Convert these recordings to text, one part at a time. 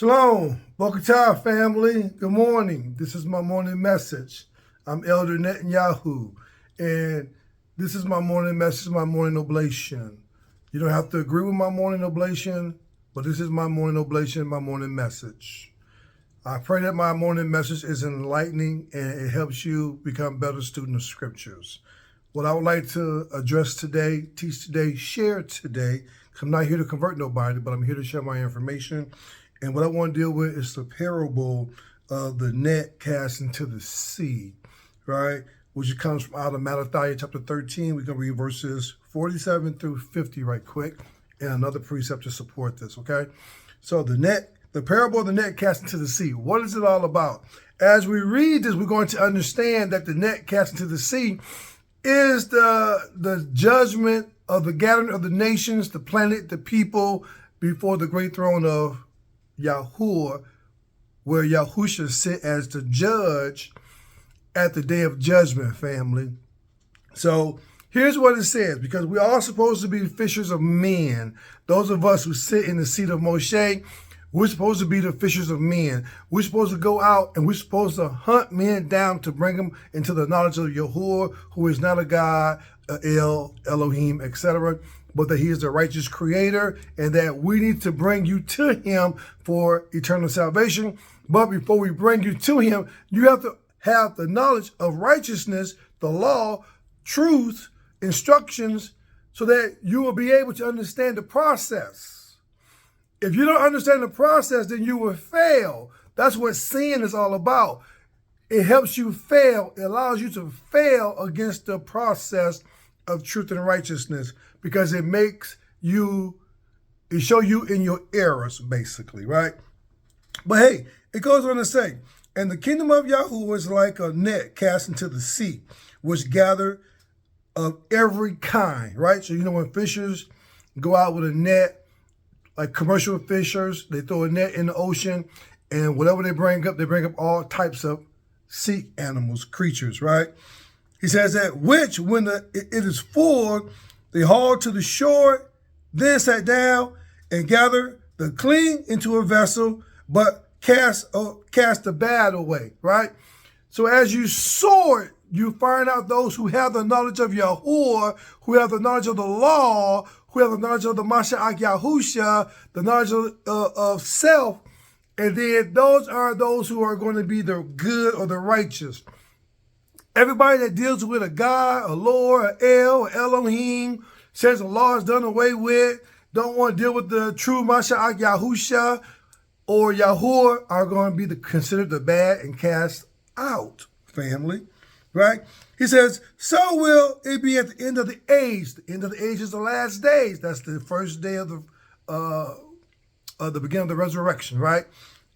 Shalom, Bokatah family. Good morning. This is my morning message. I'm Elder Netanyahu, and this is my morning message, my morning oblation. You don't have to agree with my morning oblation, but this is my morning oblation, my morning message. I pray that my morning message is enlightening and it helps you become a better student of scriptures. What I would like to address today, teach today, share today, because I'm not here to convert nobody, but I'm here to share my information. And what I want to deal with is the parable of the net cast into the sea, right? Which comes from out of Matthew chapter 13. We're going to read verses 47 through 50 right quick, and another precept to support this, okay? So the parable of the net cast into the sea. What is it all about? As we read this, we're going to understand that the net cast into the sea is the judgment of the gathering of the nations, the planet, the people before the great throne of YaHUaH, where YaHUaH sit as the judge at the day of judgment, family. So here's what it says, because we are supposed to be fishers of men. Those of us who sit in the seat of Moshe, we're supposed to be the fishers of men. We're supposed to go out and we're supposed to hunt men down to bring them into the knowledge of YaHUaH, who is not a God, Elohim, etc., but that he is the righteous creator and that we need to bring you to him for eternal salvation. But before we bring you to him, you have to have the knowledge of righteousness, the law, truth, instructions, so that you will be able to understand the process. If you don't understand the process, then you will fail. That's what sin is all about. It helps you fail. It allows you to fail against the process of truth and righteousness, because it shows you in your errors, basically, right? But hey, it goes on to say, and the kingdom of YaHUaH was like a net cast into the sea, which gathered of every kind, right? So, when fishers go out with a net, like commercial fishers, they throw a net in the ocean, and whatever they bring up all types of sea animals, creatures, right? He says that which, when it is full, they hauled to the shore, then sat down and gathered the clean into a vessel, but cast the bad away, right? So as you sort, you find out those who have the knowledge of YaHUaH, who have the knowledge of the law, who have the knowledge of the Mashiach Yahusha, the knowledge of self, and then those are those who are going to be the good or the righteous. Everybody that deals with a God, a Lord, an El, or Elohim, says the law is done away with, don't want to deal with the true Mashiach Yahusha or YaHUaH, are going to be considered the bad and cast out, family, right? He says, so will it be at the end of the age. The end of the age is the last days. That's the first day of the beginning of the resurrection, right?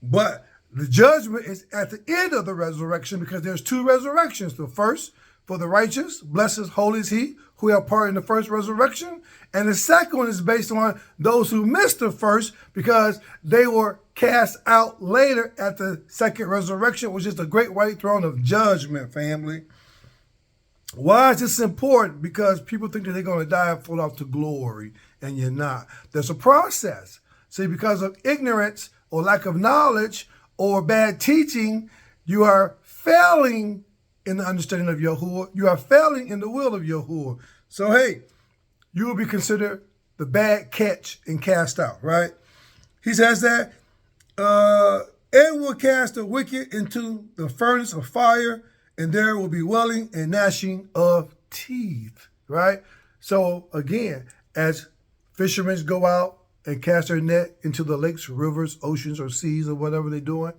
But the judgment is at the end of the resurrection, because there's two resurrections. The first for the righteous, blessed, holy is he, who have part in the first resurrection. And the second one is based on those who missed the first, because they were cast out later at the second resurrection, which is the great white throne of judgment, family. Why is this important? Because people think that they're going to die and fall off to glory, and you're not. There's a process. See, because of ignorance or lack of knowledge or bad teaching, you are failing in the understanding of YaHUaH. You are failing in the will of YaHUaH. So, hey, you will be considered the bad catch and cast out, right? He says that, and will cast the wicked into the furnace of fire, and there will be wailing and gnashing of teeth, right? So, again, as fishermen go out and cast their net into the lakes, rivers, oceans, or seas, or whatever they're doing,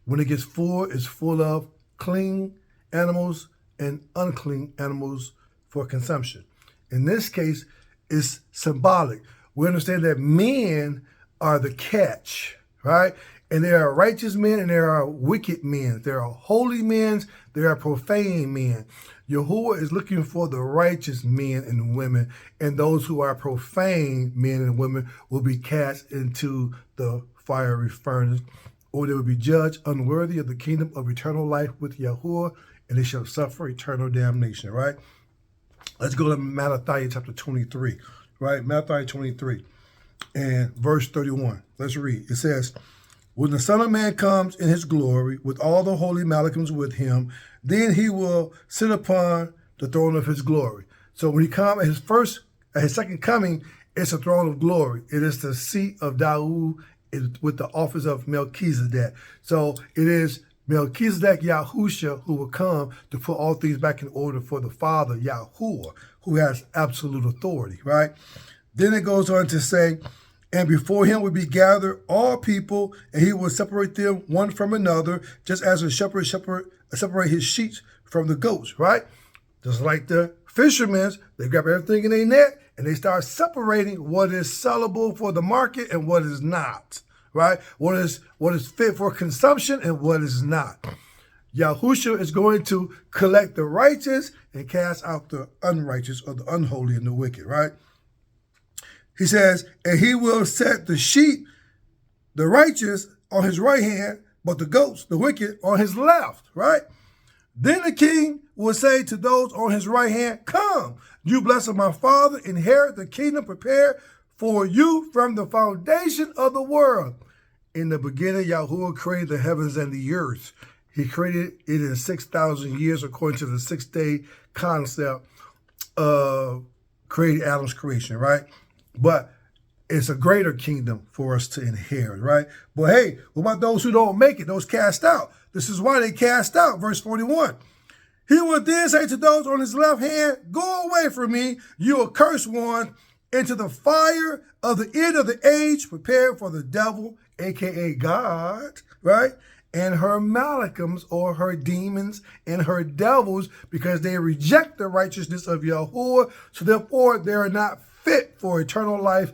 when it gets full, it's full of clean animals and unclean animals for consumption. In this case, it's symbolic. We understand that men are the catch, right? And there are righteous men and there are wicked men. There are holy men, there are profane men. YaHUaH is looking for the righteous men and women, and those who are profane men and women will be cast into the fiery furnace, or they will be judged unworthy of the kingdom of eternal life with YaHUaH, and they shall suffer eternal damnation, right? Let's go to Matthew chapter 23, right? Matthew 23 and verse 31. Let's read. It says, When the Son of Man comes in his glory with all the holy Malachims with him, then he will sit upon the throne of his glory. So when he comes at his second coming, it's a throne of glory. It is the seat of Daud with the office of Melchizedek. So it is Melchizedek YaHUaH who will come to put all things back in order for the Father, YaHUaH, who has absolute authority, right? Then it goes on to say, and before him will be gathered all people, and he will separate them one from another, just as a shepherd separate his sheep from the goats, right? Just like the fishermen, they grab everything in their net, and they start separating what is sellable for the market and what is not, right? What is fit for consumption and what is not. YaHUaH is going to collect the righteous and cast out the unrighteous or the unholy and the wicked, right? He says, and he will set the sheep, the righteous, on his right hand, but the goats, the wicked, on his left, right? Then the king will say to those on his right hand, come, you blessed of my Father, inherit the kingdom prepared for you from the foundation of the world. In the beginning, YaHUaH created the heavens and the earth. He created it in 6,000 years according to the 6-day concept of creating Adam's creation, right? But it's a greater kingdom for us to inherit, right? But hey, what about those who don't make it, those cast out? This is why they cast out, verse 41. He will then say to those on his left hand, go away from me, you accursed one, into the fire of the end of the age, prepared for the devil, a.k.a. God, right? And her Malachims, or her demons, and her devils, because they reject the righteousness of YaHUaH, so therefore they are not fit for eternal life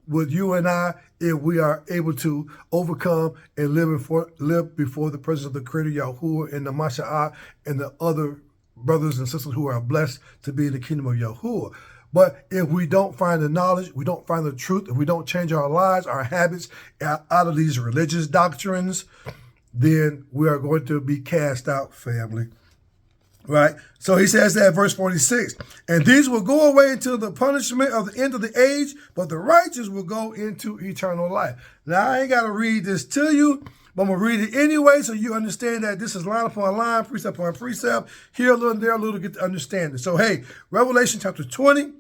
with you and I, if we are able to overcome and live before the presence of the Creator YaHUaH and the YHUH and the other brothers and sisters who are blessed to be in the kingdom of YaHUaH. But if we don't find the knowledge, we don't find the truth, if we don't change our lives, our habits out of these religious doctrines, then we are going to be cast out, family. Right? So he says that verse 46, and these will go away into the punishment of the end of the age, but the righteous will go into eternal life. Now, I ain't got to read this to you, but I'm going to read it anyway so you understand that this is line upon line, precept upon precept, here a little, there a little, get to understand it. So, hey, Revelation chapter 20,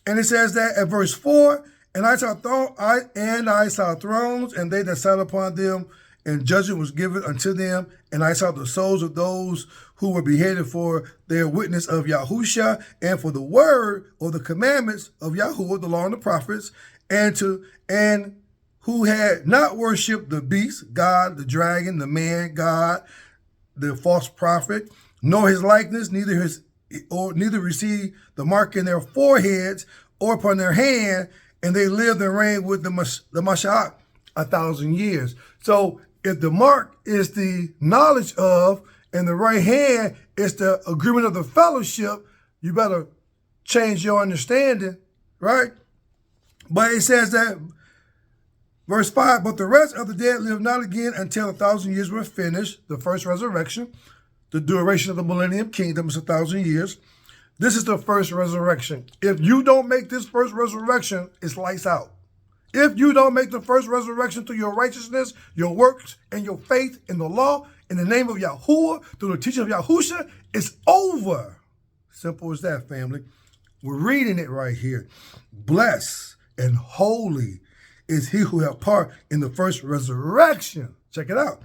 and it says that at verse 4, and I saw thrones, and they that sat upon them, and judgment was given unto them, and I saw the souls of those who were beheaded for their witness of YaHUaH and for the word or the commandments of YaHUaH, the law and the prophets, and who had not worshipped the beast, God, the dragon, the man, God, the false prophet, nor his likeness, neither received the mark in their foreheads or upon their hand, and they lived and reigned with the YaHUaH 1,000 years. So if the mark is the knowledge of, and the right hand is the agreement of the fellowship, you better change your understanding, right? But it says that, verse 5, but the rest of the dead live not again until 1,000 years were finished, the first resurrection. The duration of the millennium kingdom is 1,000 years. This is the first resurrection. If you don't make this first resurrection, it's lights out. If you don't make the first resurrection through your righteousness, your works, and your faith in the law, in the name of YaHUaH, through the teaching of YaHUaH, it's over. Simple as that, family. We're reading it right here. Blessed and holy is he who have part in the first resurrection. Check it out.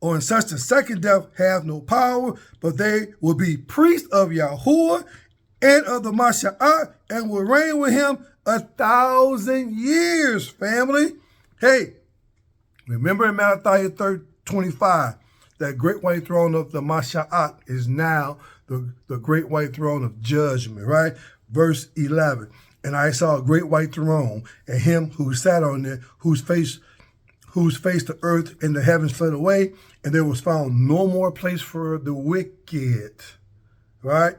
On such the second death have no power, but they will be priests of YaHUaH and of the YHUH, and will reign with him 1,000 years, family. Hey, remember in Malachi 3:25, that great white throne of the YHUH is now the great white throne of judgment, right? Verse 11, and I saw a great white throne, and him who sat on it, whose face the earth and the heavens fled away, and there was found no more place for the wicked, right?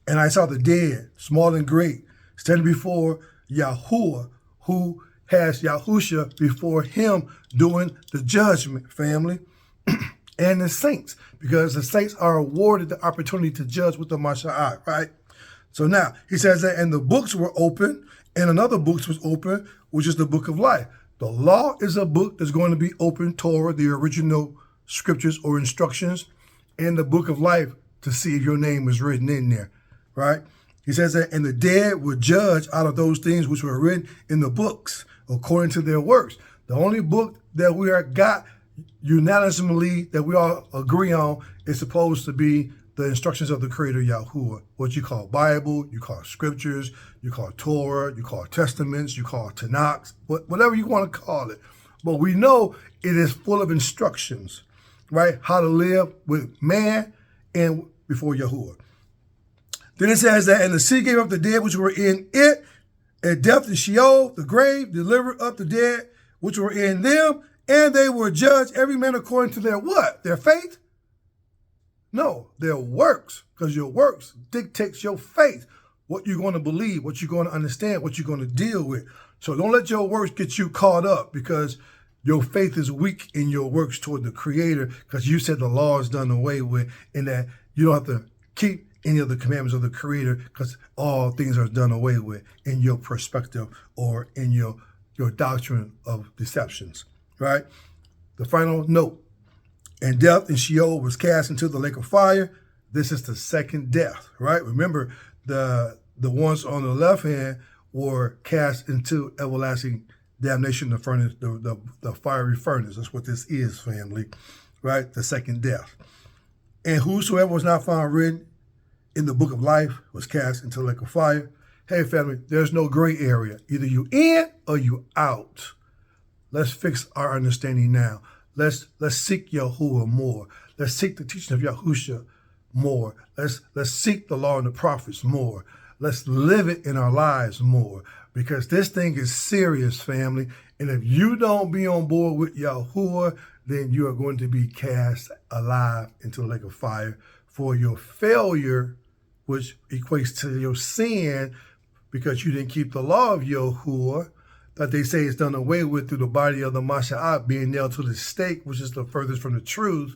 And I saw the dead, small and great, standing before YaHUaH, who has YaHUaH before him doing the judgment, family, and the saints, because the saints are awarded the opportunity to judge with the YaHUaH, right? So now, he says that, and the books were open, and another book was open, which is the book of life. The law is a book that's going to be open, Torah, the original scriptures or instructions, and the book of life to see if your name is written in there, right? He says that, and the dead will judge out of those things which were written in the books according to their works. The only book that we are got unanimously that we all agree on is supposed to be the instructions of the Creator YaHUaH, what you call Bible, you call scriptures, you call Torah, you call testaments, you call Tanakh, whatever you want to call it. But we know it is full of instructions, right? How to live with man and before YaHUaH. Then it says that, and the sea gave up the dead which were in it, and death and Sheol, the grave, delivered up the dead which were in them, and they were judged every man according to their what? Their faith? No, their works, because your works dictates your faith, what you're going to believe, what you're going to understand, what you're going to deal with. So don't let your works get you caught up because your faith is weak in your works toward the Creator, because you said the law is done away with and that you don't have to keep any of the commandments of the Creator because all things are done away with in your perspective or in your doctrine of deceptions, right? The final note, and death and Sheol was cast into the lake of fire. This is the second death, right? Remember, the ones on the left hand were cast into everlasting damnation, the furnace, the fiery furnace. That's what this is, family, right? The second death. And whosoever was not found written in the book of life was cast into the lake of fire. Hey, family, there's no gray area. Either you in or you out. Let's fix our understanding now. Let's seek YaHUaH more. Let's seek the teaching of Yahusha more. Let's seek the law and the prophets more. Let's live it in our lives more, because this thing is serious, family. And if you don't be on board with YaHUaH, then you are going to be cast alive into the lake of fire for your failure, which equates to your sin, because you didn't keep the law of YaHUaH, that they say is done away with through the body of the Mashiach being nailed to the stake, which is the furthest from the truth.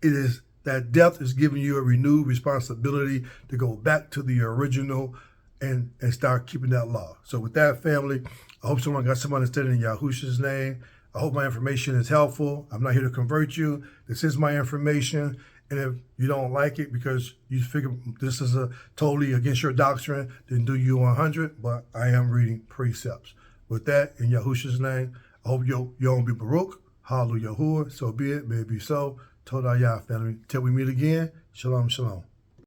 It is that death is giving you a renewed responsibility to go back to the original and start keeping that law. So with that, family, I hope someone got some understanding in Yahusha's name. I hope my information is helpful. I'm not here to convert you. This is my information. And if you don't like it because you figure this is totally against your doctrine, then do you 100. But I am reading precepts. With that, in Yahusha's name, I hope you don't be Baruch. Hallelujah. So be it. May it be so. Todah Yah, family. Till we meet again. Shalom, shalom.